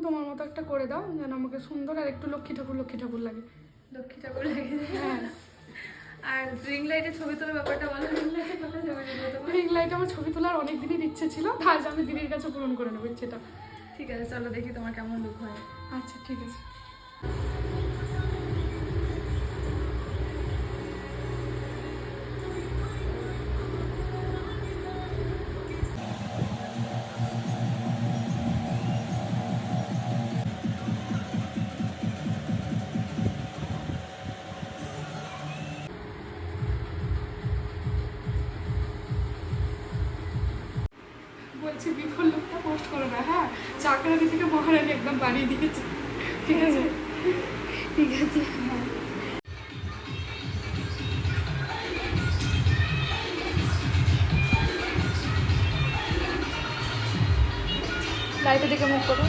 তোমার মতো একটা করে দাও, যেন আমাকে সুন্দর আর একটু লক্ষ্মী ঠাকুর লাগে। লক্ষ্মী ঠাকুর লাগে? হ্যাঁ। আর রিং লাইটে ছবি তোলার ব্যাপারটা বলো, রিং লাইটে কথা ছবি তুলবো তোমার? রিং লাইট আমার ছবি তোলার অনেক দিনের ইচ্ছে ছিল, আজ আমি দিদির কাছে পূরণ করে নেবো ইচ্ছেটা। ঠিক আছে, চলো দেখি তোমার কেমন লুক হয়। আচ্ছা ঠিক আছে। বলছি বিফল লুকটা পোস্ট করো না, হ্যাঁ? চাকরানি থেকে মহারানী একদম বানিয়ে দিয়েছে, ঠিক আছে? ঠিক আছে। লাইটের দিকে মুখ করো।